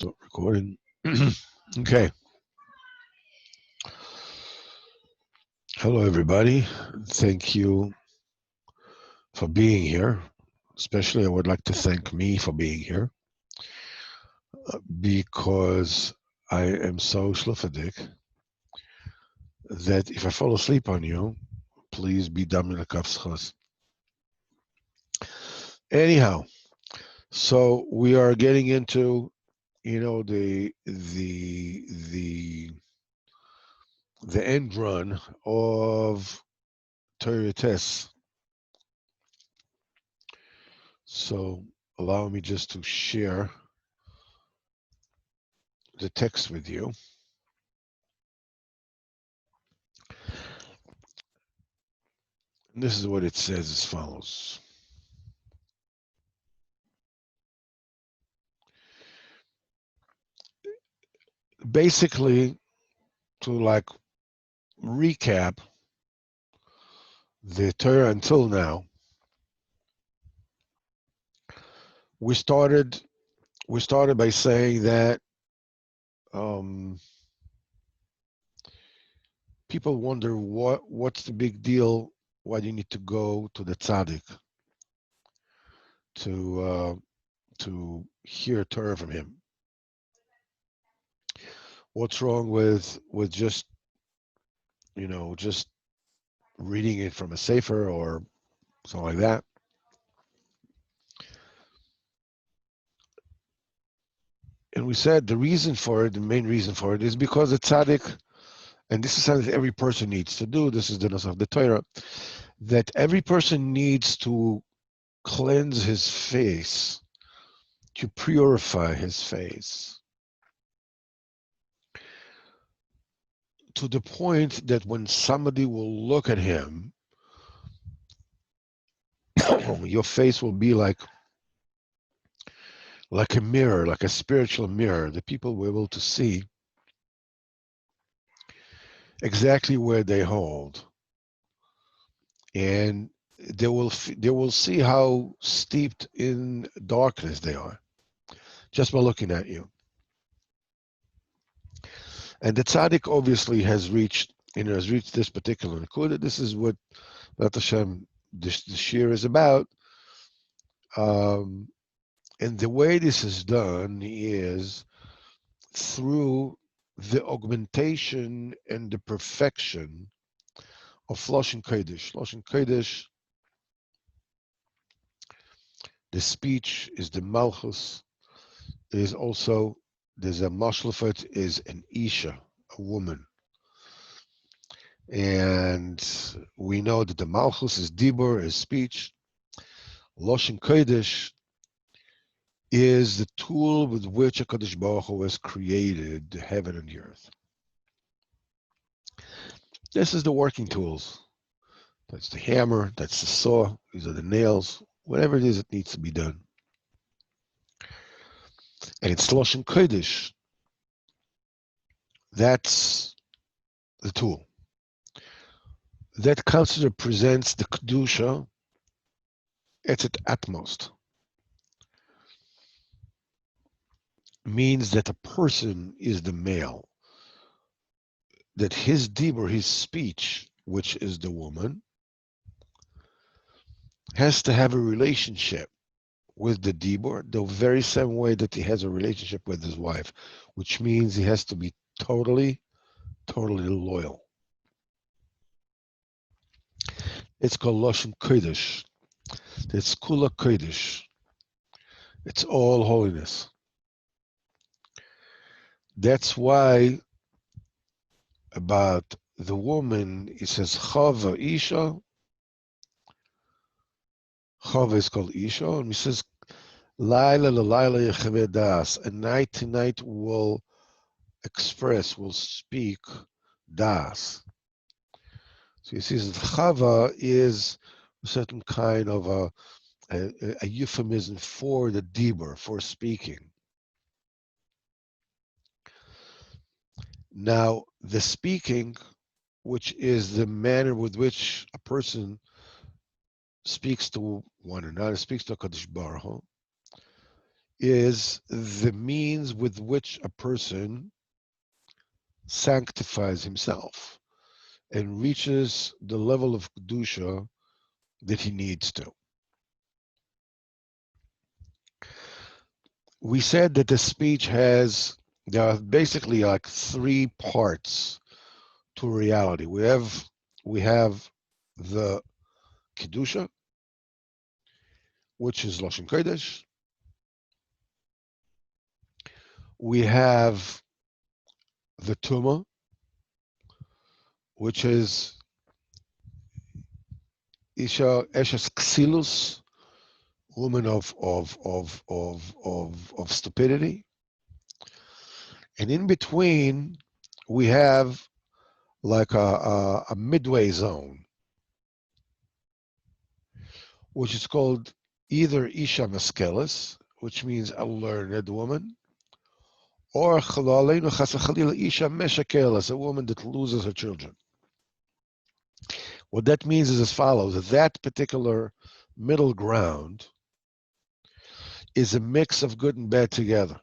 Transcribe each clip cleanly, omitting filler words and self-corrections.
Stop recording. Okay. Hello, everybody. Thank you for being here. Especially, I would like to thank me for being here because I am so schluffadick that if I fall asleep on you, please be dumb in a kafschos. Anyhow, so we are getting into, the end run of Torah tests. So allow me just to share the text with you. And this is what it says as follows. Basically, to recap the Torah until now, we started by saying that people wonder what's the big deal. Why do you need to go to the tzaddik to hear Torah from him? What's wrong with just reading it from a sefer or something like that? And we said the reason for it, the main reason for it, is because the tzaddik, and this is something that every person needs to do. This is the nos of the Torah, that every person needs to cleanse his face, to purify his face, to the point that when somebody will look at him, your face will be like a mirror, like a spiritual mirror. The people will be able to see exactly where they hold, and they will see how steeped in darkness they are just by looking at you. And the tzaddik obviously has reached this particular nekuda. This is what Hashem the shir is about. And the way this is done is through the augmentation and the perfection of Lashon Kodesh. Lashon Kodesh, the speech is the Malchus. There's a Mashlefet is an Isha, a woman. And we know that the Malchus is Dibur, is speech. Lashon Kodesh is the tool with which HaKadosh Baruch Hu has created heaven and the earth. This is the working tools. That's the hammer, that's the saw, these are the nails, whatever it is that needs to be done. And it's Lashon Kodesh. That's the tool. That concept presents the Kedusha at its utmost. Means that a person is the male. That his dibur, his speech, which is the woman, has to have a relationship with the dibur the very same way that he has a relationship with his wife, which means he has to be totally loyal. It's called Lashon Kodesh. It's Kula Kodesh. It's all holiness. That's why about the woman, it says Chava Isha. Chava is called Isha, and he says Laila Laila Yechaveh Das. A night to night will express, will speak Das. So he says that Chava is a certain kind of a euphemism for the dibur, for speaking. Now, the speaking, which is the manner with which a person speaks to one another, speaks to HaKadosh Baruch Hu, is the means with which a person sanctifies himself and reaches the level of Kedusha that he needs to. We said that the speech there are basically like three parts to reality. We have the Kedusha, which is Lashon Kodesh. We have the Tuma, which is Isha Eshes Ksilus, woman of stupidity. And in between, we have like a midway zone, which is called either Isha Maskelis, which means a learned woman, or Chalalenu Chasachalila Isha Meshakelis, a woman that loses her children. What that means is as follows: that particular middle ground is a mix of good and bad together.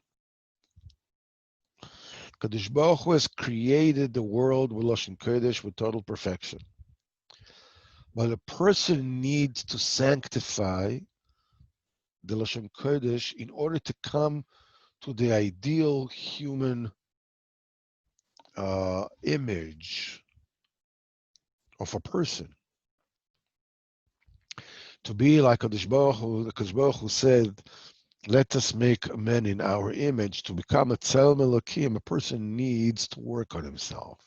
Kadosh Baruch Hu has created the world with Lashon Kodesh with total perfection. But a person needs to sanctify the Lashon Kodesh in order to come to the ideal human image of a person. To be like Kadosh Baruch Hu said, let us make men in our image. To become a Tzelem Elokim, a person needs to work on himself.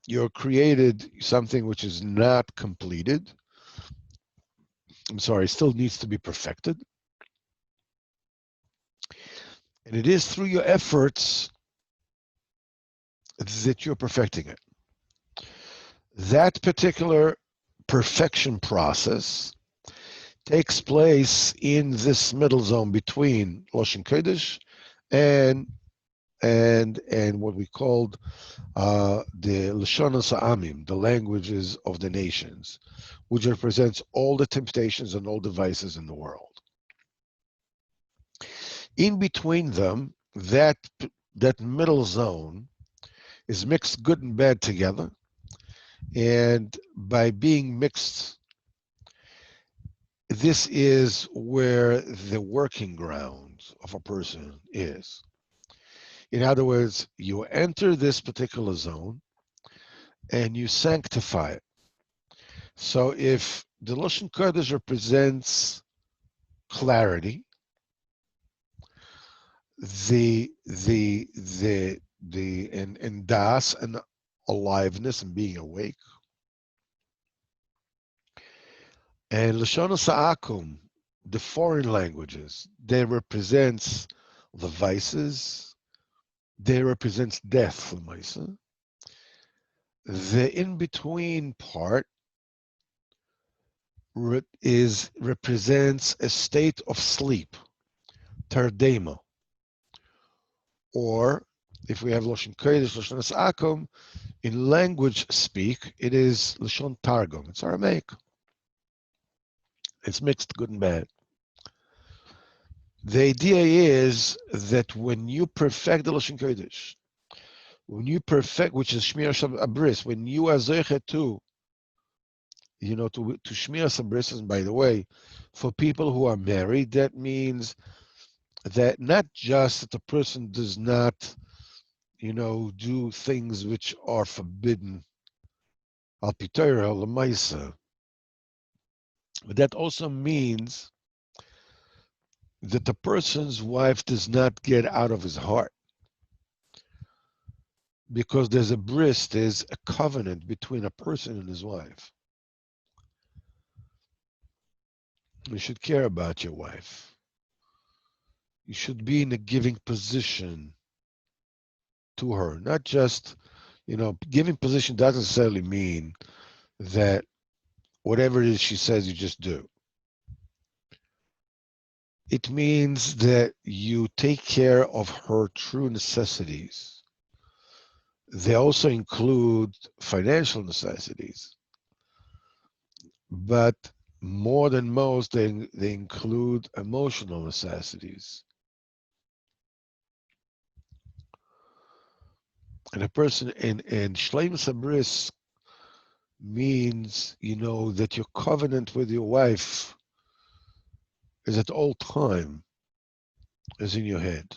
You're created something which is not completed. Still needs to be perfected. And it is through your efforts that you're perfecting it. That particular perfection process takes place in this middle zone between Lashon Kodesh and what we called the Lashonos Ha'amim, the languages of the nations, which represents all the temptations and all the vices in the world. In between them, that middle zone is mixed good and bad together, and by being mixed, this is where the working ground of a person is. In other words, you enter this particular zone and you sanctify it. So if the Lashon Kodesh represents clarity, and das and aliveness and being awake, and Lashonos Ha'akum, the foreign languages, they represents the vices, they represents death, L'maisa. The in-between part represents a state of sleep, tardema. Or, if we have Lashon Kodesh, Lashonos Ha'akum, in language speak, it is Lashon Targum. It's Aramaic. It's mixed good and bad. The idea is that when you perfect the Lashon Kodesh, when you perfect, which is Shmir Abris, when you are Zeiche to Shmir Abris, and by the way, for people who are married, that means that not just that the person does not, do things which are forbidden, al pi Torah, l'maisa, but that also means that the person's wife does not get out of his heart, because there's a covenant between a person and his wife. You should care about your wife. You should be in a giving position to her, not just, giving position doesn't necessarily mean that whatever it is she says, you just do. It means that you take care of her true necessities. They also include financial necessities. But more than most, they include emotional necessities. And a person in Shleimus Habris means, that your covenant with your wife is at all time is in your head.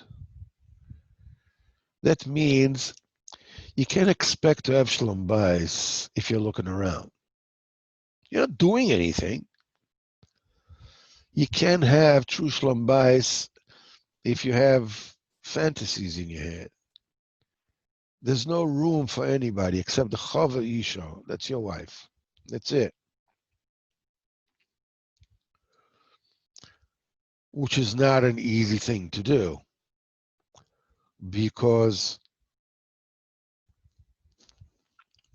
That means you can't expect to have shalom bayis if you're looking around. You're not doing anything. You can't have true shalom bayis if you have fantasies in your head. There's no room for anybody except the Chava Isha. That's your wife. That's it. Which is not an easy thing to do, because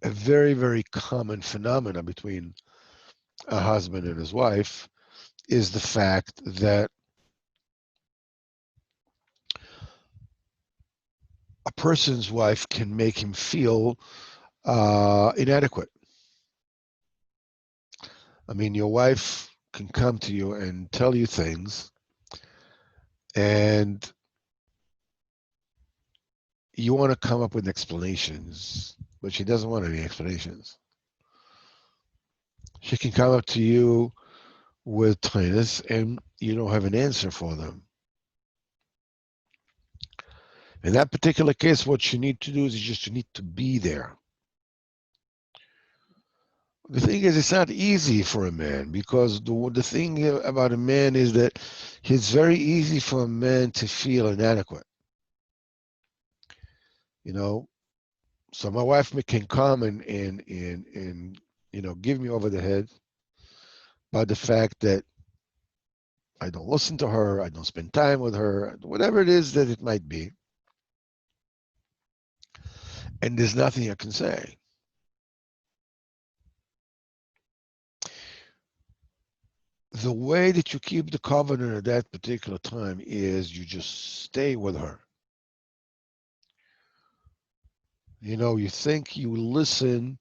a very, very common phenomena between a husband and his wife is the fact that a person's wife can make him feel inadequate. I mean, your wife can come to you and tell you things, and you want to come up with explanations, but she doesn't want any explanations. She can come up to you with tainas, and you don't have an answer for them. In that particular case, what you need to do is you need to be there. The thing is, it's not easy for a man, because the thing about a man is that it's very easy for a man to feel inadequate. So my wife can come and give me over the head by the fact that I don't listen to her, I don't spend time with her, whatever it is that it might be. And there's nothing I can say. The way that you keep the covenant at that particular time is you just stay with her. You think you listen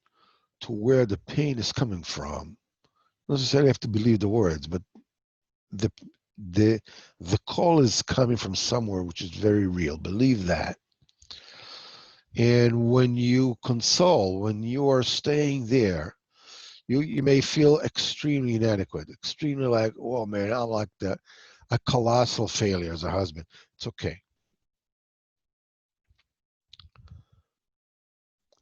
to where the pain is coming from. Not necessarily have to believe the words, but the call is coming from somewhere which is very real. Believe that. And when you console, when you are staying there, you may feel extremely inadequate, extremely like, oh man, I'm like a colossal failure as a husband. It's okay.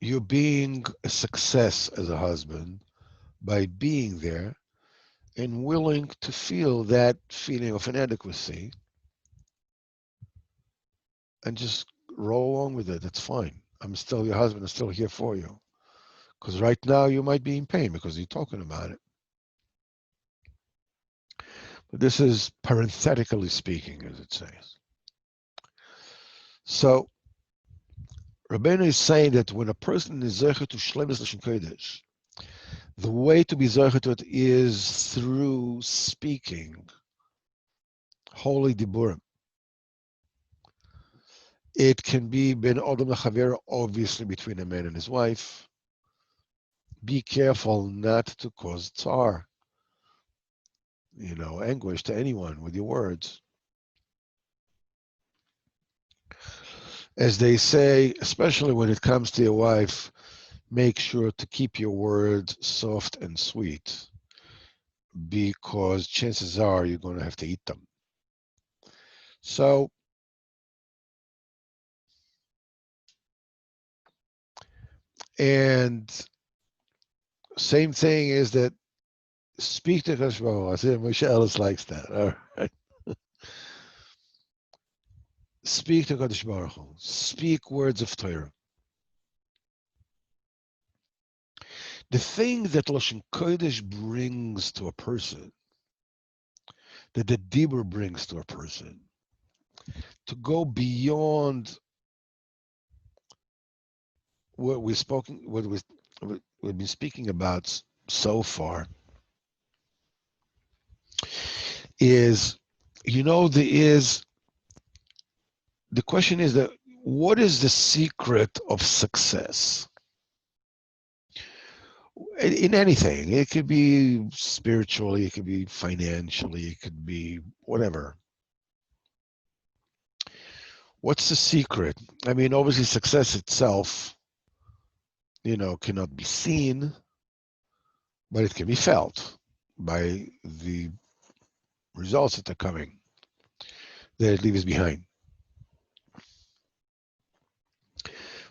You're being a success as a husband by being there and willing to feel that feeling of inadequacy and just roll along with it. That's fine. I'm still your husband. I'm still here for you. Because right now you might be in pain because you're talking about it. But this is parenthetically speaking, as it says. So Rabbeinu is saying that when a person is zeicher to shlemus l'shem kodesh, the way to be zeicher to it is through speaking holy diburim. It can be ben odom lechaver, obviously between a man and his wife. Be careful not to cause tsar, anguish to anyone with your words. As they say, especially when it comes to your wife, make sure to keep your words soft and sweet, because chances are you're going to have to eat them. So, and same thing is that speak to Hashem. I said Moshe Ellis likes that. All right. Speak to Kadosh Baruch Hu. Speak words of Torah. The thing that Lashon Kodesh brings to a person, that the Dibur brings to a person, to go beyond what we've been speaking about so far, is, the question is that what is the secret of success? in anything. It could be spiritually, it could be financially, it could be whatever. What's the secret? I mean, obviously, success itself, cannot be seen, but it can be felt by the results that are coming, that it leaves behind.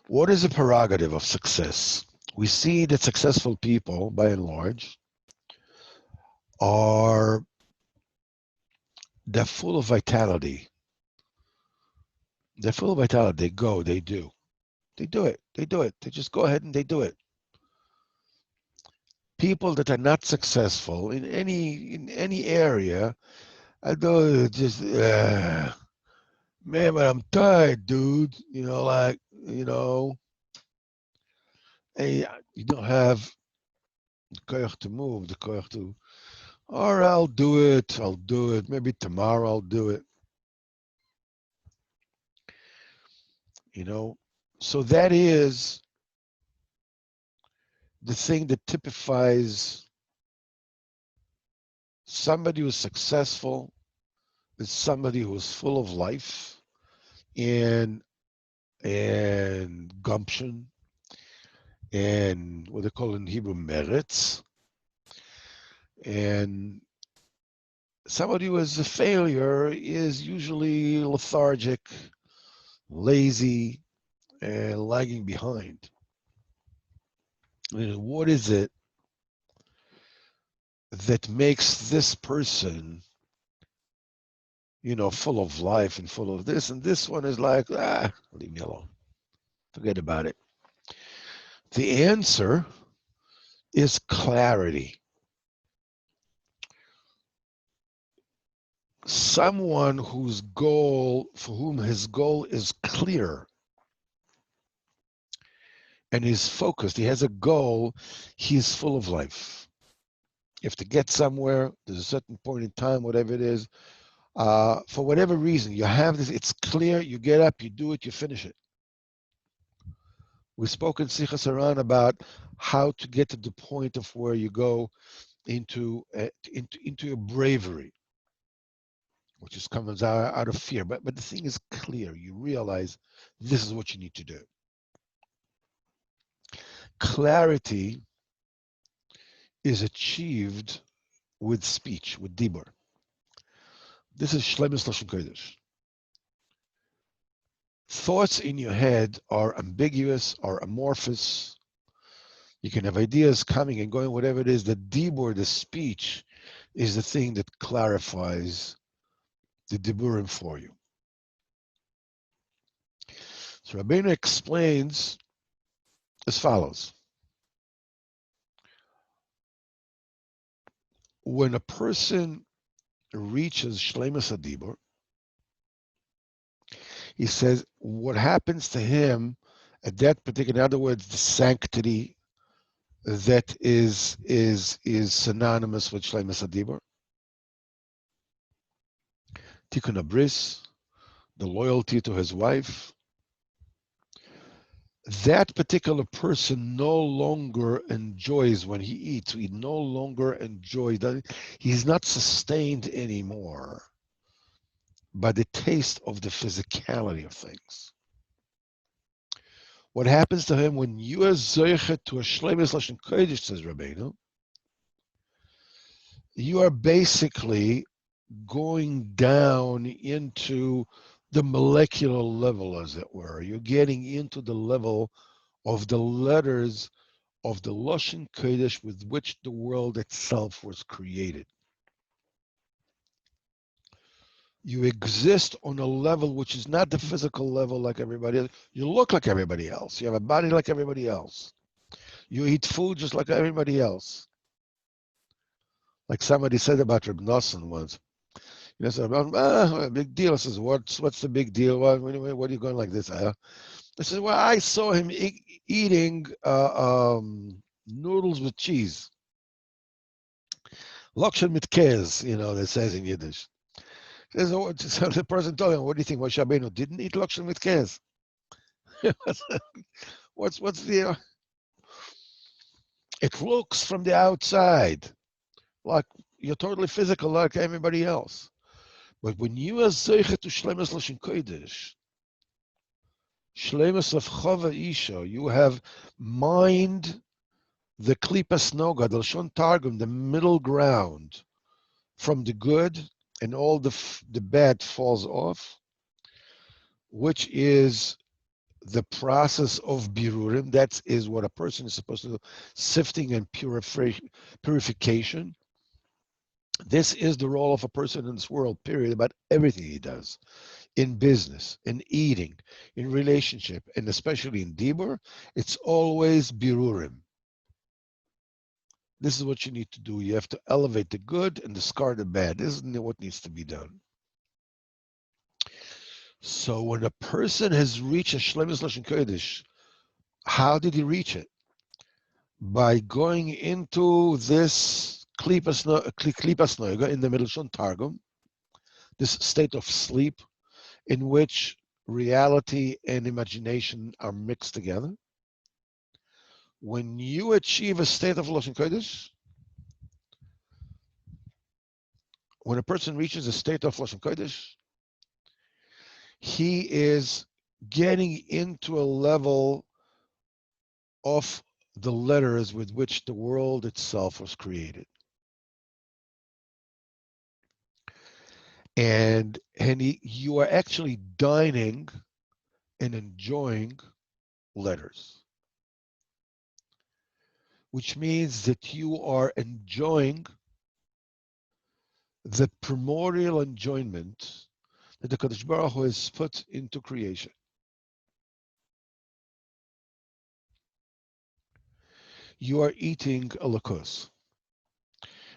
What is the prerogative of success? We see that successful people, by and large, they're full of vitality. They're full of vitality. They go, they do. They do it. They do it. They just go ahead and they do it. People that are not successful in any area, I know just man, but I'm tired, dude. Hey, you don't have the koyach to move, the koyach to, or I'll do it. Maybe tomorrow I'll do it. So that is the thing that typifies somebody who's successful, is somebody who's full of life and gumption and what they call in Hebrew merits, and somebody who is a failure is usually lethargic, lazy, and lagging behind. And what is it that makes this person, full of life and full of this, and this one is like, leave me alone. Forget about it. The answer is clarity. Someone for whom his goal is clear and he's focused, he has a goal, he's full of life. You have to get somewhere, there's a certain point in time, whatever it is, for whatever reason, you have this, it's clear, you get up, you do it, you finish it. We spoke in Sichas Haran about how to get to the point of where you go into your bravery, which is comes out of fear. But the thing is clear. You realize this is what you need to do. Clarity is achieved with speech, with dibur. This is Shlemus Lashon Kodesh. Thoughts in your head are ambiguous, are amorphous. You can have ideas coming and going, whatever it is. The dibur, the speech, is the thing that clarifies the diburim for you. So Rabbeinu explains as follows. When a person reaches Shleimus HaDibur, he says what happens to him at that particular, in other words, the sanctity that is synonymous with Shleimus HaDibur, Tikkun HaBris, the loyalty to his wife, that particular person no longer enjoys when he eats. He no longer enjoys. He's not sustained anymore by the taste of the physicality of things. What happens to him when you are zoichet to a shleimus lashon kodesh, says Rabbeinu, you are basically going down into the molecular level, as it were. You're getting into the level of the letters of the Lashon Kodesh with which the world itself was created. You exist on a level which is not the physical level like everybody else. You look like everybody else. You have a body like everybody else. You eat food just like everybody else. Like somebody said about Reb Nosson once. Said, big deal. I says, what's the big deal? What are you going like this? I said, well, I saw him eating noodles with cheese. Lokshen mit kez, that says in Yiddish. So the person told him, what do you think? Moshe Rabbeinu didn't eat lokshen with kez? what's the... It looks from the outside like you're totally physical like everybody else. But when you are Zeicha to Shlemus Lashon Kodesh, Shlemus of Chava Isha, you have mind the Klipas Noga, the Lashon Targum, the middle ground from the good and all the bad falls off, which is the process of birurim. That is what a person is supposed to do, sifting and purification. This is the role of a person in this world, period, about everything he does. In business, in eating, in relationship, and especially in dibur, it's always birurim. This is what you need to do. You have to elevate the good and discard the bad. This is what needs to be done. So when a person has reached a Shlemus Lashon Kodesh, how did he reach it? By going into this Klipas Noiga in the Middleshon Targum, this state of sleep in which reality and imagination are mixed together. When you achieve a state of Lashon Kodesh, when a person reaches a state of Lashon Kodesh, he is getting into a level of the letters with which the world itself was created. And you are actually dining and enjoying letters, which means that you are enjoying the primordial enjoyment that the Kadosh Baruch Hu has put into creation. You are eating a lakos.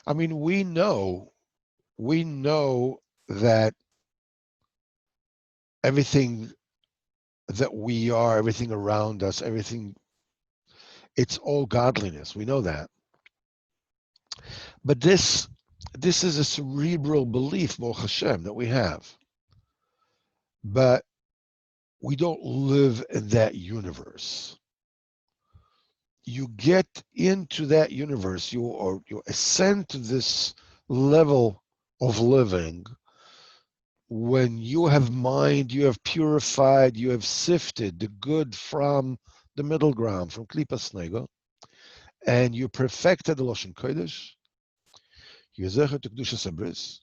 I mean, we know that everything that we are, everything around us, everything, it's all godliness. We know that. But this is a cerebral belief, Baruch Hashem, that we have. But we don't live in that universe. You get into that universe, you ascend to this level of living when you have mind, you have purified, you have sifted the good from the middle ground, from Klipas Nego, and you perfected the Lashon Kodesh, you zecher to Kedushas Habris,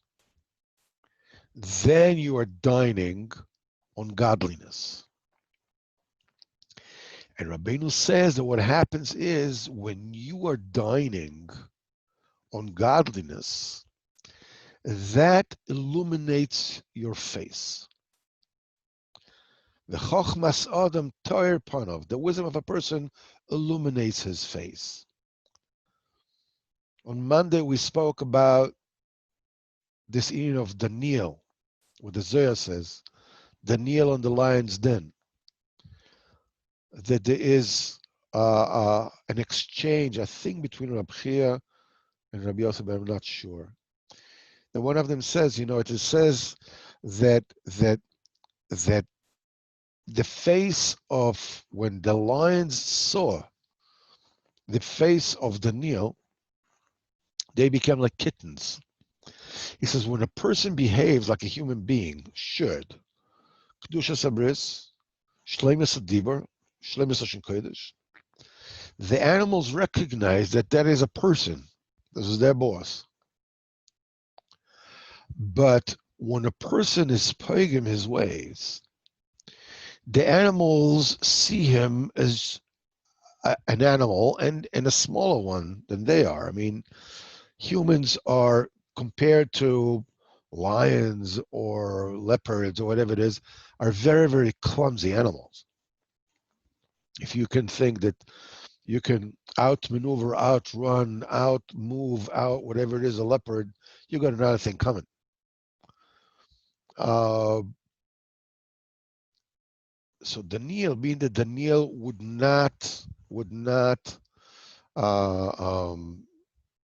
then you are dining on godliness. And Rabbeinu says that what happens is when you are dining on godliness, that illuminates your face. The chochmas adam toir panov, the wisdom of a person illuminates his face. On Monday we spoke about this eating of Daniel, what the Zohar says, Daniel on the lion's den, that there is an exchange, a thing between Rabbi Chia and Rabbi Yosef, but I'm not sure. And one of them says, it says that the face of, when the lions saw the face of Daniel, they became like kittens. He says, when a person behaves like a human being should, Kedushas Habris, Shleimus Adibur, Shleimus Lashon Kodesh, the animals recognize that that is a person. This is their boss. But when a person is pagan his ways, the animals see him as an animal and a smaller one than they are. I mean, humans are, compared to lions or leopards or whatever it is, are very, very clumsy animals. If you can think that you can outmaneuver, outrun, outmove, whatever it is, a leopard, you got another thing coming. So Daniel, being that Daniel would not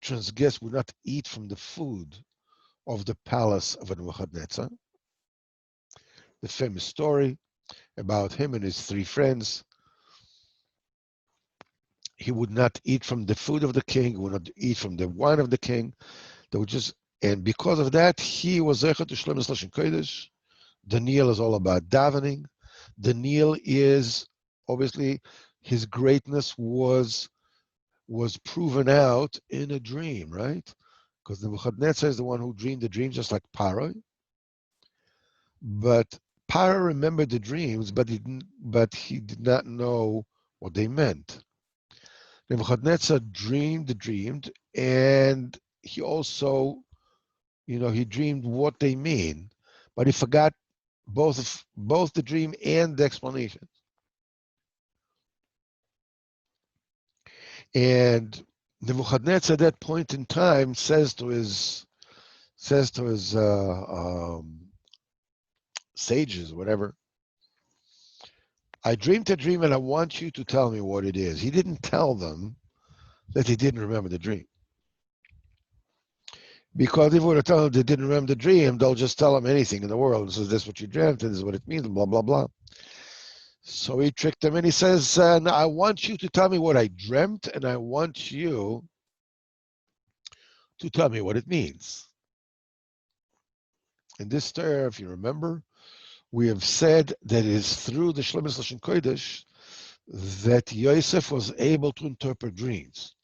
transgress, would not eat from the food of the palace of Nebuchadnezzar. The famous story about him and his three friends He would not eat from the food of the king. He would not eat from the wine of the king. They would just, and because of that, he was Zeichet to Shlemus Lashon Kodesh. The Neil is all about davening. The Neil is obviously his greatness was proven out in a dream, right? Because Nebuchadnezzar is the one who dreamed the dream, just like Paro. But Paro remembered the dreams, but he did not know what they meant. Nebuchadnezzar dreamed, and he also, he dreamed what they mean, but he forgot both the dream and the explanation. And Nebuchadnezzar at that point in time says to his sages, whatever, I dreamed a dream and I want you to tell me what it is. He didn't tell them that he didn't remember the dream. Because if we were to tell them they didn't remember the dream, they'll just tell them anything in the world and says, this is what you dreamt, and this is what it means, blah, blah, blah. So he tricked them and he says, I want you to tell me what I dreamt, and I want you to tell me what it means. In this story, if you remember, we have said that it is through the Shlemus Lashon Kodesh that Yosef was able to interpret dreams.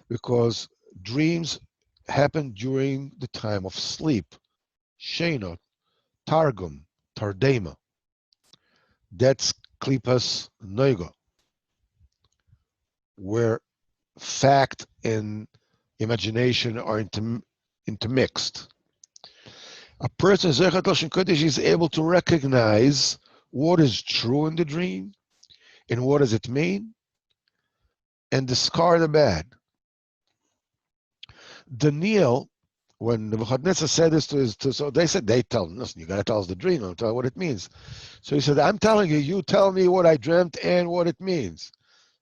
Because dreams happen during the time of sleep. Shena, Targum, Tardema. That's Klipas Noiga, where fact and imagination are intermixed. A person Zeichet Lashon Kodesh is able to recognize what is true in the dream and what does it mean, and discard the bad. Daniel, when Nebuchadnezzar said this so they tell him, listen, you got to tell us the dream, don't tell what it means. So he said, I'm telling you, you tell me what I dreamt and what it means.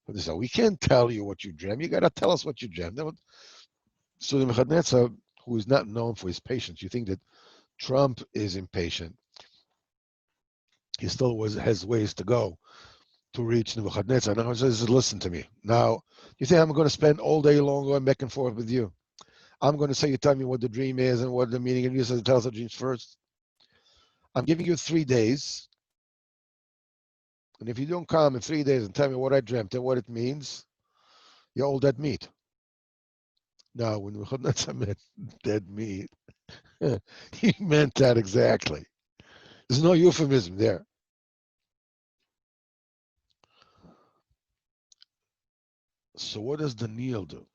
But they said, we can't tell you what you dreamt. You got to tell us what you dreamt. So Nebuchadnezzar, who is not known for his patience, you think that Trump is impatient. He still has ways to go to reach Nebuchadnezzar. Now he says, listen to me. Now, you think I'm going to spend all day long going back and forth with you? I'm going to say, you tell me what the dream is and what the meaning, and you say, tell us the dreams first. I'm giving you 3 days. And if you don't come in 3 days and tell me what I dreamt and what it means, you're all dead meat. Now, when Nebuchadnezzar meant dead meat, he meant that exactly. There's no euphemism there. So what does Daniel do?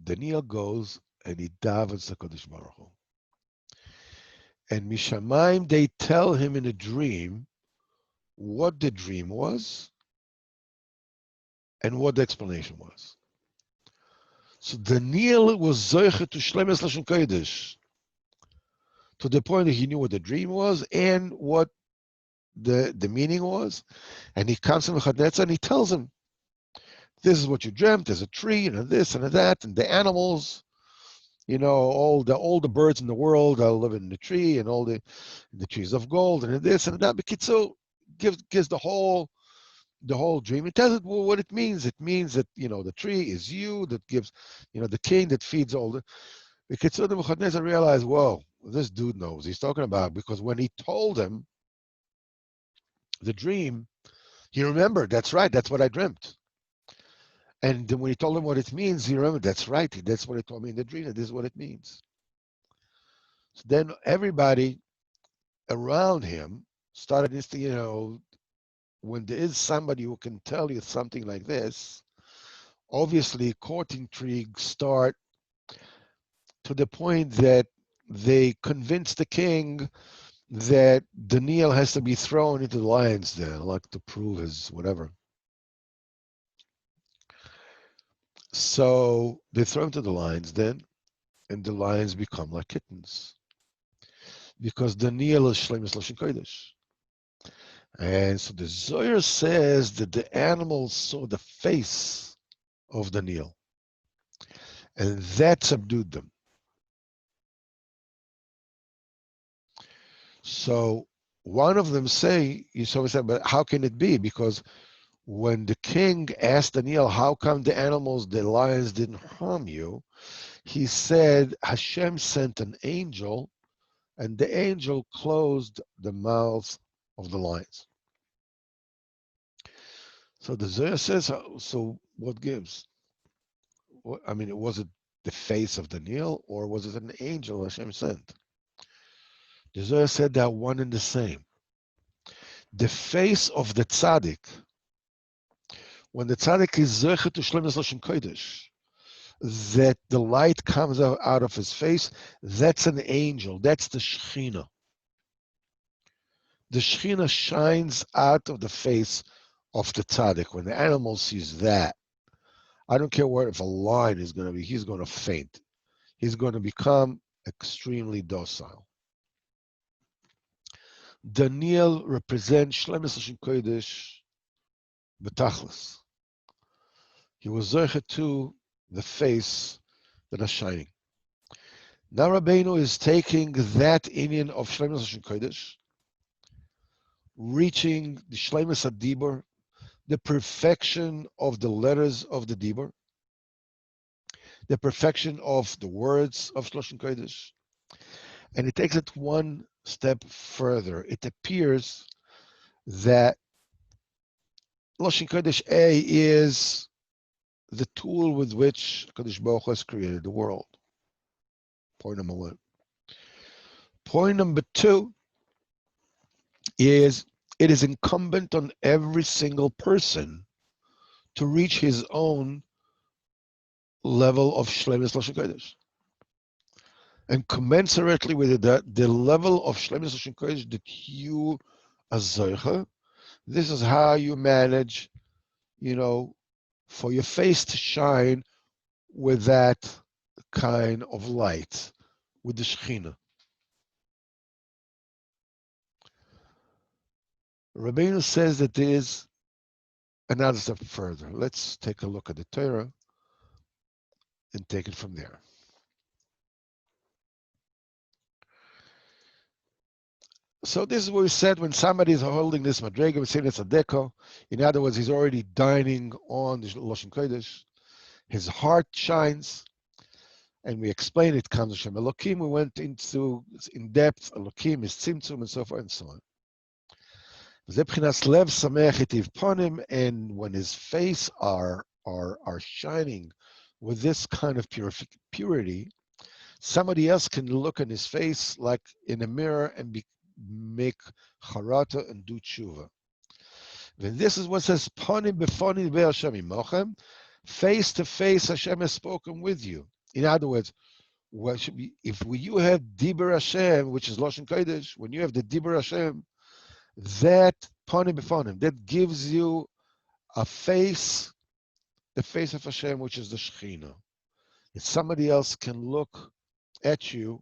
Daniel goes and he davens the Kodesh Baruch Hu. And Mishamayim, they tell him in a dream what the dream was and what the explanation was. So Daniel was Zoiche to Shlemes Lashon Kodesh, to the point that he knew what the dream was and what the meaning was. And he comes to Nebuchadnezzar and he tells him, this is what you dreamt, there's a tree, and this and that, and the animals, all the birds in the world are living in the tree, and all the trees of gold, and this and that. But so gives the whole dream. It tells it what it means. It means that the tree is you, that gives the king that feeds all the. Because so Nebuchadnezzar realized, whoa, this dude knows he's talking about, because when he told him the dream, he remembered, that's right, that's what I dreamt. And then when he told him what it means, he remembered, that's right, that's what he told me in the dream, and this is what it means. So then everybody around him started to, when there is somebody who can tell you something like this, obviously court intrigues start to the point that they convince the king that Daniel has to be thrown into the lion's den, like to prove his whatever. So they throw him to the lion's den, and the lions become like kittens. Because Daniel is Shlemus Lashon Kodesh. And so the Zohar says that the animals saw the face of Daniel, and that subdued them. So one of them say, but how can it be? Because when the king asked Daniel, how come the animals, the lions, didn't harm you? He said, Hashem sent an angel, and the angel closed the mouths of the lions. So the Zohar says, so what gives? I mean, was it the face of Daniel, or was it an angel Hashem sent? The Zohar said that one and the same. The face of the tzaddik, when the tzaddik is Zocher to Shlemus Lashon Kodesh, that the light comes out of his face, that's an angel, that's the Shechina. The Shechina shines out of the face of the tzaddik. When the animal sees that, I don't care what if a lion is going to be, he's going to faint. He's going to become extremely docile. Daniel represents Shlemus Lashon Kodesh b'tachlis. He was Zocher to the face that is shining. Now Rabbeinu is taking that inyan of Shlemus Lashon Kodesh, reaching the Shlemus HaDibur, the perfection of the letters of the Dibur, the perfection of the words of Lashon Kodesh, and it takes it one step further. It appears that Lashon Kodesh A is the tool with which Kadosh Baruch Hu has created the world. Point number one. Point number two is it is incumbent on every single person to reach his own level of Shlemus Lashon Kodesh. And commensurately with that, the level of Shlemus Lashon Kodesh that you as Zocher, this is how you manage, for your face to shine with that kind of light, with the Shechina. Rabbeinu says that there is another step further. Let's take a look at the Torah and take it from there. So this is what we said when somebody is holding this madrega, we say it's a deko. In other words, he's already dining on the Lashon Kodesh. His heart shines, and we explained it comes from Elokim. We went into in depth. Elokim is tzimtzum and so forth and so on. And when his face are shining with this kind of purity, somebody else can look in his face like in a mirror and make charata and do tshuva. And this is what says, Panim befonim ve'Hashem imochem, face to face Hashem has spoken with you. In other words, what should be, if you have Dibur Hashem, which is Lashon Kodesh, when you have the Dibur Hashem, that Panim befonim, that gives you a face, the face of Hashem, which is the Shechina. If somebody else can look at you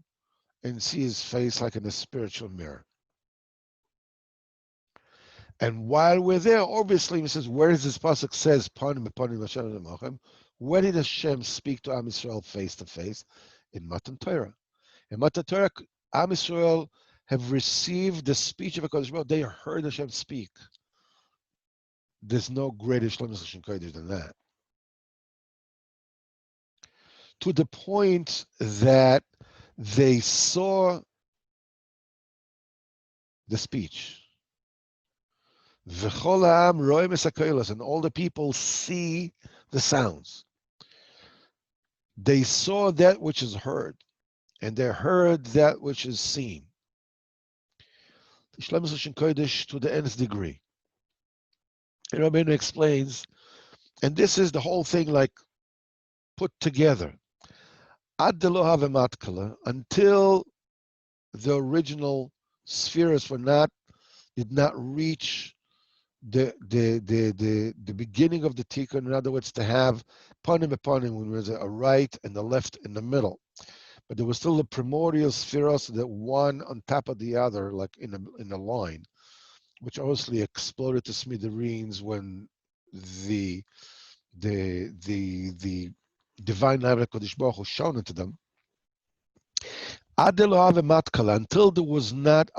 and see his face like in a spiritual mirror. And while we're there, obviously, he says, where does this pasuk says, Panim befonim Hashem imochem? Where did Hashem speak to Am Yisrael face to face? In Matan Torah. In Matan Torah, Am Yisrael have received the speech of HaKadosh Baruch Hu. They heard Hashem speak. There's no greater Shlemus Lashon Kodesh than that. To the point that they saw the speech. V'chol ha'am ro'im es hakolos, and all the people see the sounds. They saw that which is heard, and they heard that which is seen. The Shlemus Lashon Kodesh to the nth degree. And Rabbeinu explains, and this is the whole thing like put together. Ad delo have matkala, until the original spheres did not reach the beginning of the tikkun. In other words, to have panim bepanim when there's a right and the left in the middle, but there was still the primordial spheres that one on top of the other, like in a line, which obviously exploded to smithereens when the divine light of Kodesh Baruch Hu shone into them. Until there was not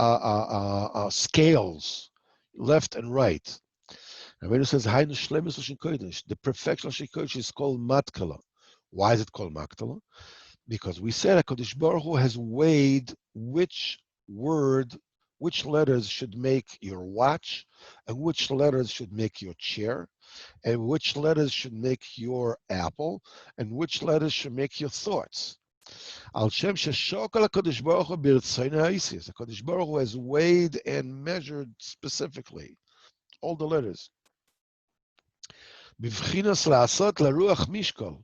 scales left and right. Rabbeinu says, "Hainu shlemus Lashon Kodesh." The perfection of Lashon Kodesh is called matkala. Why is it called matkala? Because we said HaKadosh Baruch Hu has weighed which word, which letters should make your watch, and which letters should make your chair, and which letters should make your apple, and which letters should make your thoughts. Al Shem Sheshokal HaKadosh Baruch Hu b'Ritzonei Ha'Isis. HaKadosh Baruch Hu has weighed and measured specifically all the letters. בבחינוס לעשות לרוח משקול,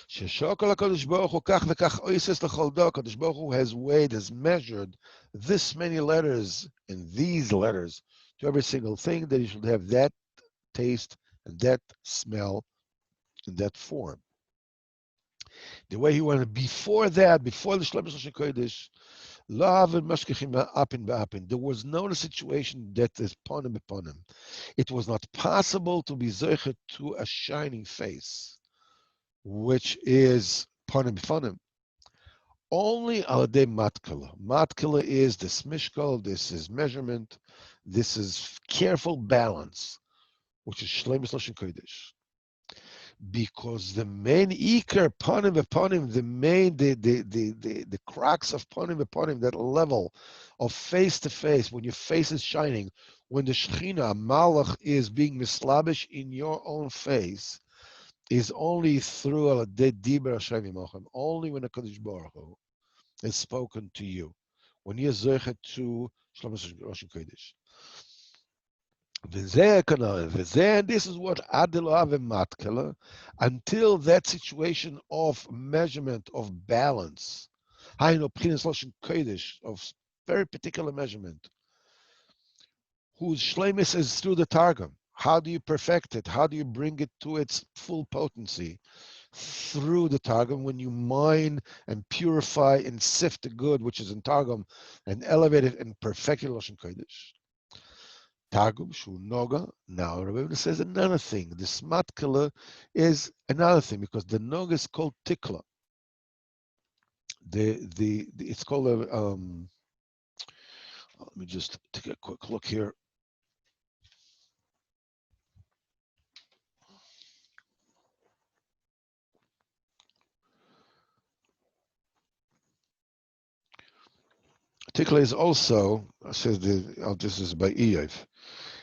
ששוקל הקדוש ברוך הוא כך וכך אויסס לכל דו, הקדוש ברוך הוא has weighed, has measured this many letters and these letters to every single thing, that you should have that taste and that smell and that form. The way he wanted before that, before the Shlomo Lashon Kodesh, Love and mashkichim ba'apin. There was no situation that is ponim b'ponim. It was not possible to be zeichet to a shining face, which is ponim b'ponim. Only al yedei matkala. Matkala is this mishkal, this is measurement, this is careful balance, which is shleimus Lashon Kodesh. Because the main ikar panim v'panim, the crux of panim v'panim, that level of face to face, when your face is shining, when the Shechina Malach is being mislabish in your own face, is only through the diber Hashem Yimochem, only when the Kadosh Baruch Hu is spoken to you, when you're zeichet to Shlomo Lashon Kodesh. And this is what Matkala, until that situation of measurement, of balance, of very particular measurement, whose shlemis is through the Targum. How do you perfect it? How do you bring it to its full potency? Through the Targum, when you mine and purify and sift the good, which is in Targum, and elevate it and perfect it, Lashon Kodesh. Targum Shu Noga. Now Rabbi says another thing. The Smatkala is another thing, because the Noga is called Tikla. It's called a let me just take a quick look here. Tikla is also, says this is by Eyev.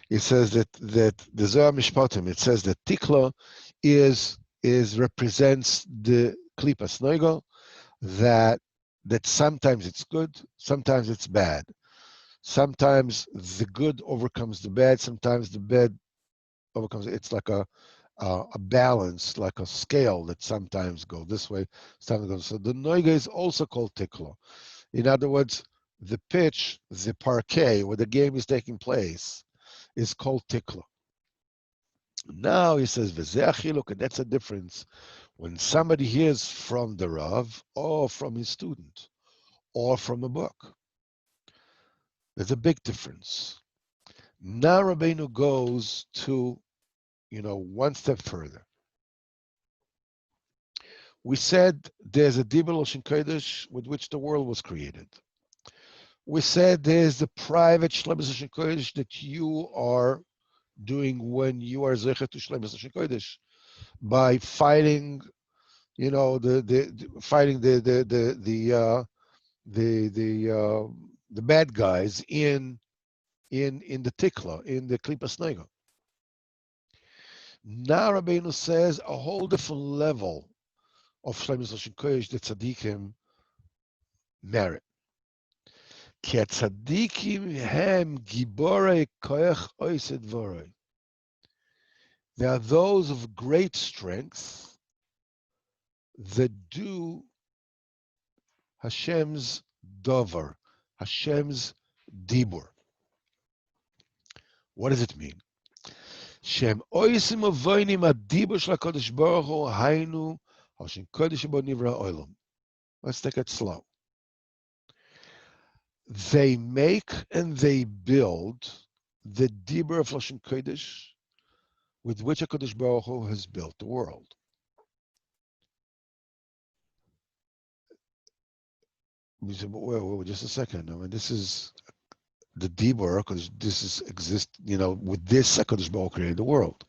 It says that the Zohar Mishpatim, it says that Tikla is represents the Klipas Noigo, that sometimes it's good, sometimes it's bad. Sometimes the good overcomes the bad, sometimes the bad overcomes it. It's like a balance, like a scale that sometimes goes this way, sometimes goes. So the Noiga is also called Tikla. In other words, the pitch, the parquet, where the game is taking place, is called Tikla. Now he says, V'zeh and that's a difference when somebody hears from the Rav, or from his student, or from a book. There's a big difference. Now Rabbeinu goes to, one step further. We said there's a Dibur Lashon Kodesh with which the world was created. We said there's the private Shlemus Lashon Kodesh that you are doing when you are Zeichet to Shlemus Lashon Kodesh, by fighting, fighting the bad guys in the Tikla, in the Klipas Nega. Now Rabbeinu says a whole different level of Shlemus Lashon Kodesh that tzaddikim merit. Ki tzaddikim hem giborei koach oised vorei. They are those of great strength that do Hashem's dover, Hashem's dibur. What does it mean? Shem oisim avoinim adibur shel HaKadosh Baruch Hu hainu Hashem Kodesh bo nivra olam. Let's take it slow. They make and they build the dibur of Lashon Kodesh with which HaKadosh Baruch Hu has built the world. We said, well, just a second. I mean, this is the Dibur, because this is exist, with this HaKadosh Baruch Hu created the world.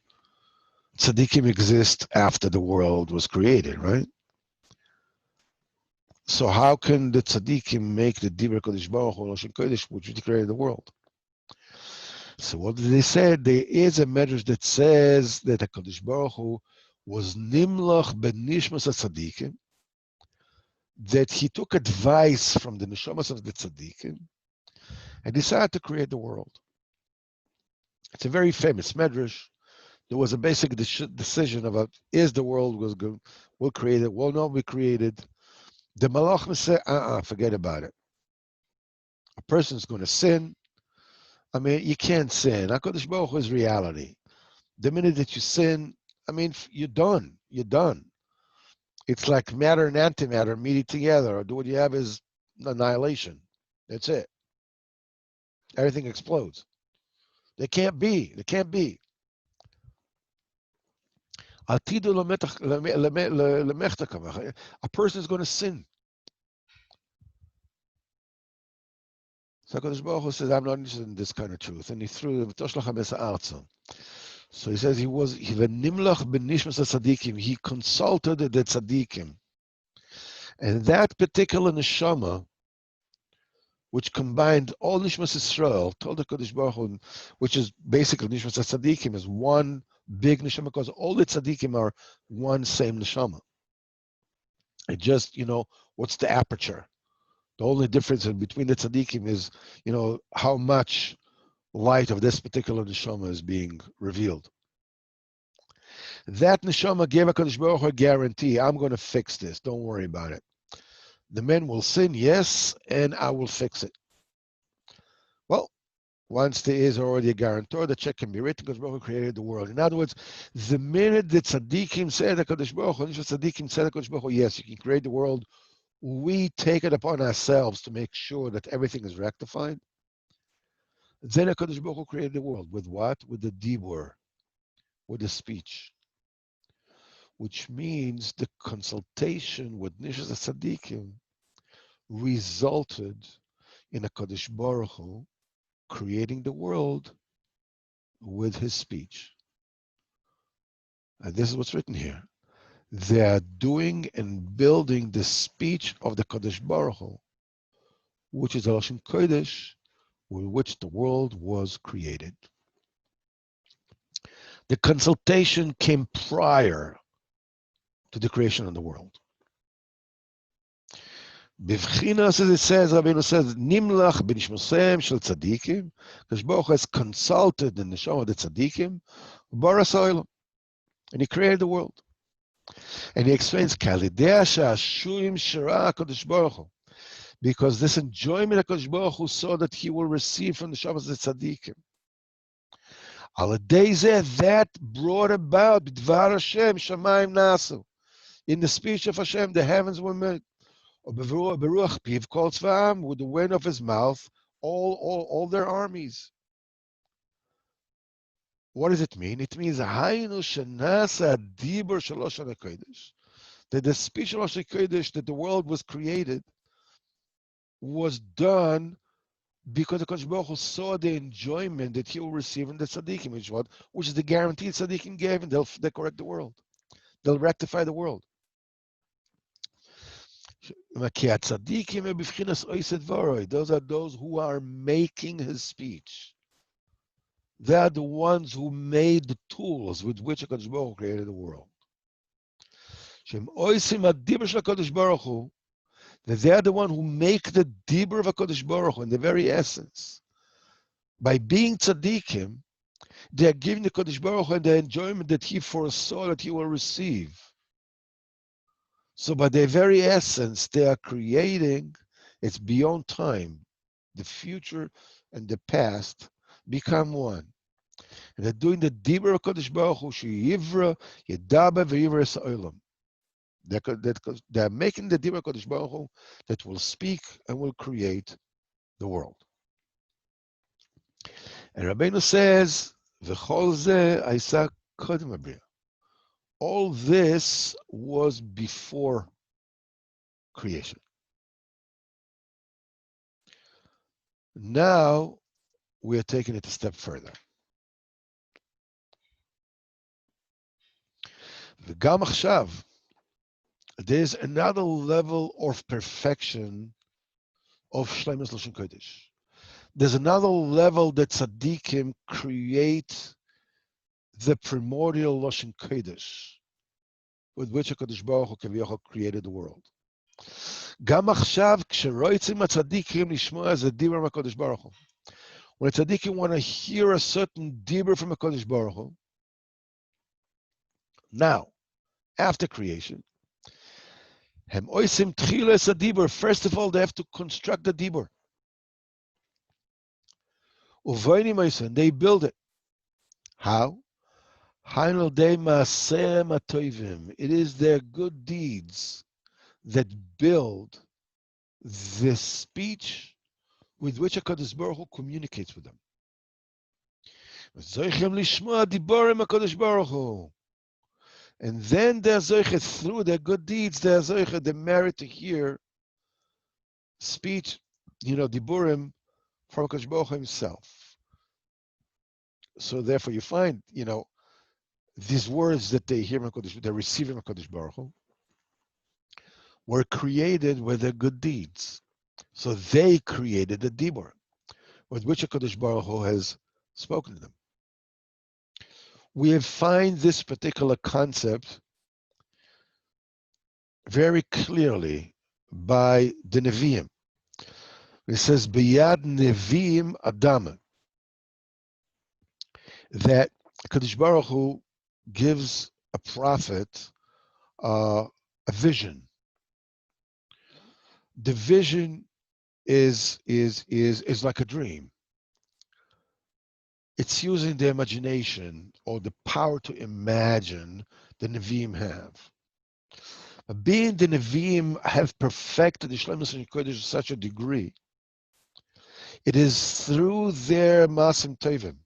Tzaddikim exist after the world was created, right? So how can the tzaddikim make the Dibur Kodesh Baruch Hu Lashon Kodesh, which created the world? So what did they say? There is a medrash that says that the Kodesh Baruch Hu was nimlach benishmas tzaddikim, that he took advice from the neshamas of the tzaddikim and decided to create the world. It's a very famous medrash. There was a basic decision about is the world was good, we'll create it, will not be created. The malachim say, forget about it. A person's going to sin. I mean, you can't sin. HaKadosh Baruch Hu is reality. The minute that you sin, I mean, you're done. You're done. It's like matter and antimatter meeting together. Or what you have is annihilation. That's it. Everything explodes. They can't be. They can't be. A person is going to sin. So HaKadosh Baruch Hu says, I'm not interested in this kind of truth. And he threw him. So he says he consulted the tzaddikim. And that particular neshama, which combined all Nishmas Yisrael, told the Kodesh Baruch Hu, which is basically Nishmas tzaddikim, is one big neshama, because all the tzaddikim are one same neshama. It just, what's the aperture? The only difference between the tzaddikim is, how much light of this particular neshama is being revealed. That neshama gave HaKadosh Baruch Hu a guarantee. I'm going to fix this. Don't worry about it. The men will sin, yes, and I will fix it. Well, once there is already a guarantor, the check can be written because Baruch Hu created the world. In other words, the minute the tzaddikim said HaKadosh Baruch Hu, tzaddikim said HaKadosh Baruch Hu, yes, you can create the world, we take it upon ourselves to make sure that everything is rectified. Then HaKadosh Baruch Hu created the world. With what? With the dibur, with the speech. Which means the consultation with Nishas HaTzaddikim resulted in HaKadosh Baruch Hu creating the world with his speech. And this is what's written here. They are doing and building the speech of the Kadosh Baruch Hu, which is Lashon Kodesh, with which the world was created. The consultation came prior to the creation of the world. Bivchinas, as it says, Rabbeinu says, Nimlach b'nishmosem shel tzadikim. Kadosh Baruch Hu has consulted the neshama of the tzadikim, baras ha'olam, and he created the world. And he explains, Kalidea she'ashuim shera Kadosh Baruch Hu, because this enjoyment HaKadosh Baruch Hu saw that he will receive from the Shabbos the tzaddikim. Al Deizeh, that brought about b'dvar Hashem shamayim nasu. In the speech of Hashem, the heavens were made. Beruach piv kol tzva'am, with the wind of his mouth, all their armies. What does it mean? It means Haynu shenasa dibur shalosh HaKodesh, that the speech of Lashon Kodesh, that the world was created, was done because the Kodesh Baruch Hu saw the enjoyment that he will receive in the tzaddikim, which is the guarantee tzaddikim gave, and they'll correct the world. They'll rectify the world. Those are those who are making his speech. They are the ones who made the tools with which HaKadosh Baruch Hu created the world. That they are the one who make the dibur of HaKadosh Baruch Hu in the very essence. By being tzaddikim, they are giving the HaKadosh Baruch Hu and the enjoyment that he foresaw that he will receive. So by their very essence, they are creating, it's beyond time. The future and the past become one. And they're doing the dibur of HaKadosh Baruch Hu, she'yivra, yedaba, v'yivra sa'olam. They're making the dibur of HaKadosh Baruch Hu that will speak and will create the world. And Rabbeinu says, v'chol zeh ha'isa kodem habriya. All this was before creation. Now, we are taking it a step further. V'gam achshav, there's another level of perfection of Shleimus Lashon Kodesh. There's another level that tzaddikim create the primordial Lashon Kodesh with which HaKadosh Baruch Hu Kaviyachol created the world. Gam achshav ksheroitzim hatzaddikim lishmoa az dibur HaKadosh Baruch Hu. When tzaddikim want to hear a certain dibur from HaKadosh Baruch Hu, now, after creation, hem oisim tchilas dibur. First of all, they have to construct the dibur. Uvoinim oisim, they build it. How? It is their good deeds that build the speech with which HaKadosh Baruch Hu communicates with them. And then they're zoichet, through their good deeds, they're zoichet, the merit to hear speech, diburim from HaKadosh Baruch Hu himself. So therefore you find, these words that they hear, they're receiving HaKadosh Baruch Hu, were created with their good deeds. So they created the dibur with which HaKadosh Baruch Hu has spoken to them. We find this particular concept very clearly by the Nevi'im. It says, B'yad Nevi'im Adama, that HaKadosh Baruch Hu gives a prophet a vision. The vision is like a dream. It's using the imagination or the power to imagine the Nevi'im have. Being the Nevi'im have perfected the Shleimus Lashon Kodesh to such a degree, it is through their Masim Tovim,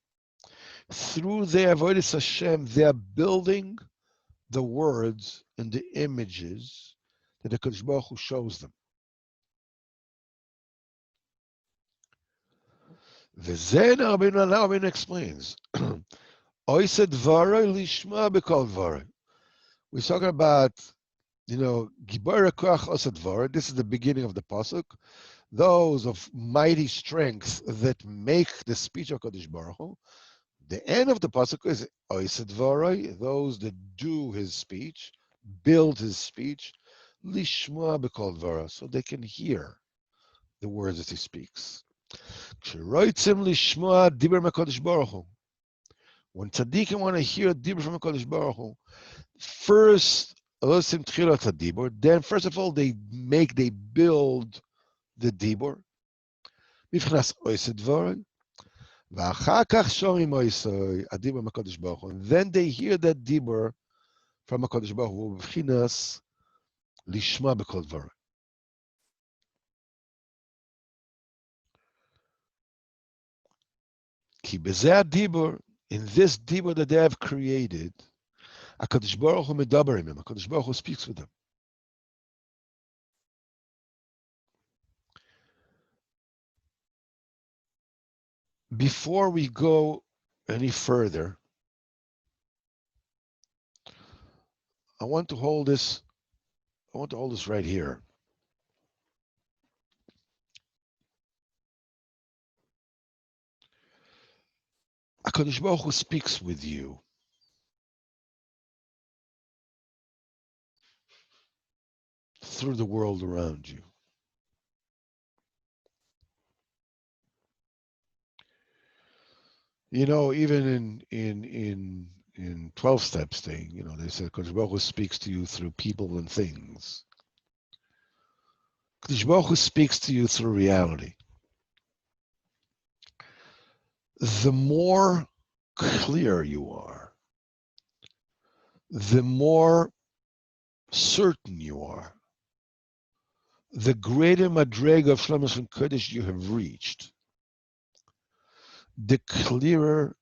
through their Avodas Hashem, they are building the words and the images that the HaKadosh Baruch Hu shows them. V'zen Rabbeinu explains, Oised Dvarei Lishma B'kol Dvarei. We're talking about, Gibor Koach Osed Dvarei. This is the beginning of the pasuk. Those of mighty strength that make the speech of HaKadosh Baruch Hu. The end of the pasuk is Oised Dvarei, those that do his speech, build his speech, Lishma B'kol Dvarei, so they can hear the words that he speaks. When tzaddikim want to hear dibur from HaKadosh Baruch Hu, first, then first of all, they build the dibur. And then they hear that dibur from HaKadosh Baruch Hu, lishma b'kol dvarei. In this dibur that they have created, HaKadosh Baruch Hu medaber imim, HaKadosh Baruch Hu speaks with them. Before we go any further, I want to hold this right here. HaKadosh Baruch Hu speaks with you. Through the world around you. Even in 12 steps thing, they said HaKadosh Baruch Hu speaks to you through people and things. HaKadosh Baruch Hu speaks to you through reality. The more clear you are, the more certain you are, the greater madrega of Shleimus Lashon Kodesh you have reached, the clearer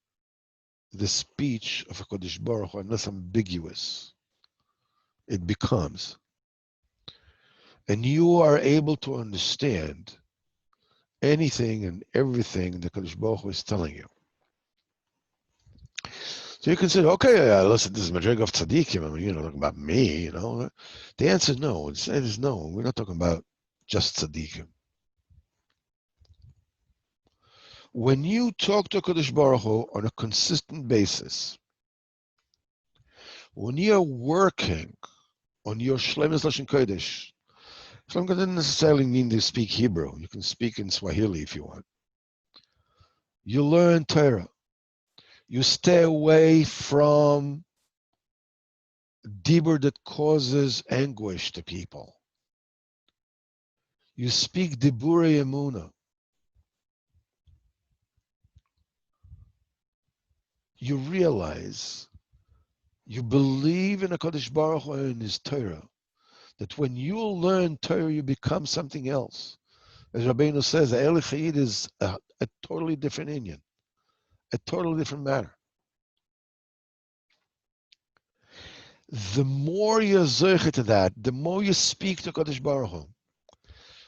the speech of HaKadosh Baruch Hu, and less ambiguous it becomes. And you are able to understand anything and everything the Kadosh Baruch Hu is telling you. So you can say, okay, listen, this is Madrig of Tzaddikim. I mean, talking about me, The answer is no. It is no. We're not talking about just Tzaddikim. When you talk to Kadosh Baruch Hu on a consistent basis, when you're working on your Shlemus Lashon Kodesh, Shlemus doesn't necessarily mean to speak Hebrew. You can speak in Swahili if you want. You learn Torah. You stay away from dibur that causes anguish to people. You speak diburei emuna. You realize, you believe in HaKadosh Baruch Hu and His Torah, that when you learn Torah, you become something else. As Rabbeinu says, Eli Chayid is a totally different Indian, a totally different matter. The more you're zeicha to that, the more you speak to Kadosh Baruch Hu.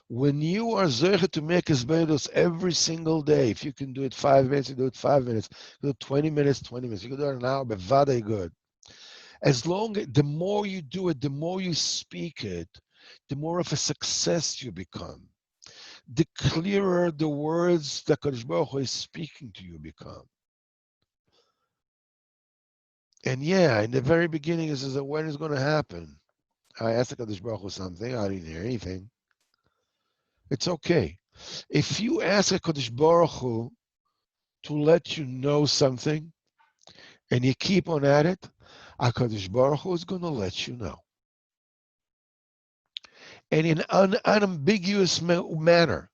When you are zeicha to make Hizbeidos every single day, if you can do it 5 minutes, you do it 5 minutes. You do it 20 minutes, 20 minutes. You can do it an hour, but vada good. The more you do it, the more you speak it, the more of a success you become. The clearer the words that Kadosh Baruch Hu is speaking to you become. And yeah, in the very beginning, it says, when is going to happen? I asked the Kadosh Baruch Hu something, I didn't hear anything. It's okay. If you ask a Kadosh Baruch Hu to let you know something, and you keep on at it, a Kadosh Baruch Hu is going to let you know. And in an unambiguous manner,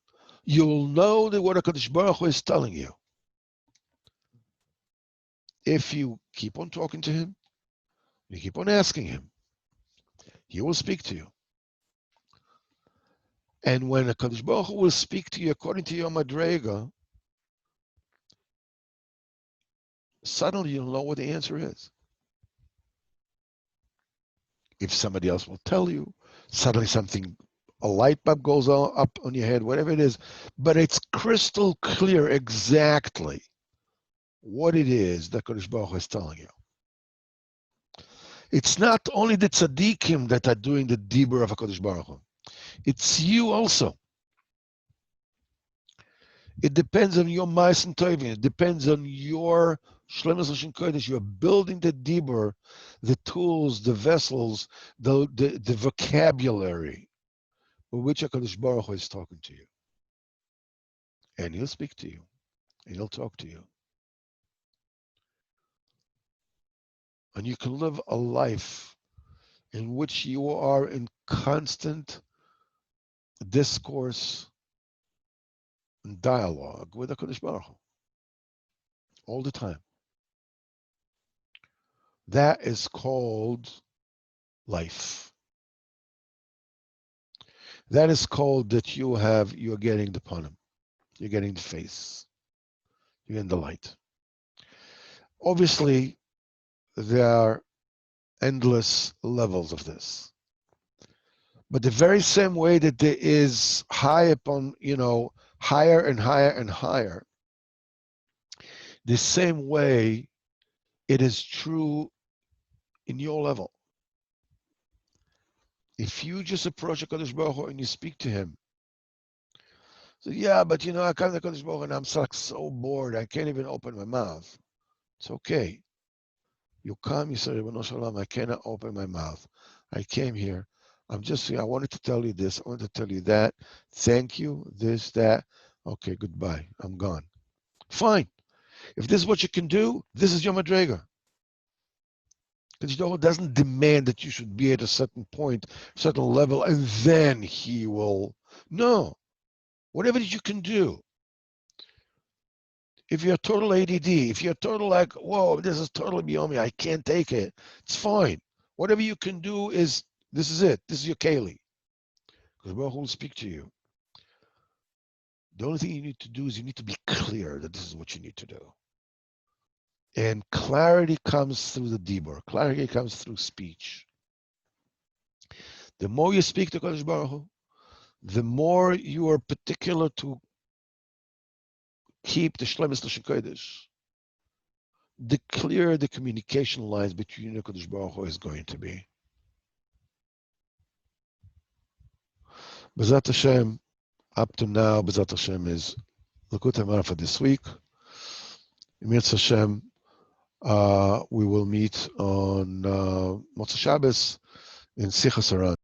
you'll know that what a Kadosh Baruch Hu is telling you. If you keep on talking to Him, you keep on asking Him, He will speak to you. And when a Kadosh Baruch Hu will speak to you according to your Madrega, suddenly you'll know what the answer is. If somebody else will tell you, suddenly a light bulb goes up on your head, whatever it is, but it's crystal clear exactly what it is that Kadosh Baruch Hu is telling you. It's not only the tzaddikim that are doing the dibur of HaKadosh Baruch Hu. It's you also. It depends on your ma'asim tovim. It depends on your shlemus lashon kodesh. You're building the dibur, the tools, the vessels, the vocabulary with which HaKadosh Baruch Hu is talking to you. And He'll speak to you. And He'll talk to you. And you can live a life in which you are in constant discourse and dialogue with HaKadosh Baruch Hu all the time. That is called life. That is called that you're getting the panim, you're getting the face, you're getting the light. Obviously, there are endless levels of this. But the very same way that there is higher and higher and higher, the same way it is true in your level. If you just approach HaKadosh Baruch Hu and you speak to Him, so yeah, but I come to HaKadosh Baruch Hu and I'm so bored, I can't even open my mouth. It's okay. You come, you say, Ribono Shel Olam, I cannot open my mouth. I came here. I wanted to tell you this. I wanted to tell you that. Thank you, this, that. Okay, goodbye. I'm gone. Fine. If this is what you can do, this is your madrega. Because doesn't demand that you should be at a certain point, certain level, and then He will. No. Whatever you can do. If you're total ADD, if you're total like, whoa, this is totally beyond me, I can't take it, it's fine. Whatever you can do is, this is it. This is your Keli. Because Baruch Hu will speak to you. The only thing you need to do is you need to be clear that this is what you need to do. And clarity comes through the dibur. Clarity comes through speech. The more you speak to Kadosh Baruch Hu, the more you are particular to keep the Shlemis Lashon Kodesh, the clearer the communication lines between the Kodesh Baruch Hu is going to be. B'ezrat Hashem, up to now, B'ezrat Hashem is Likutei Moharan for this week. Mirz Hashem, we will meet on Motzei Shabbos in Sichas Haran.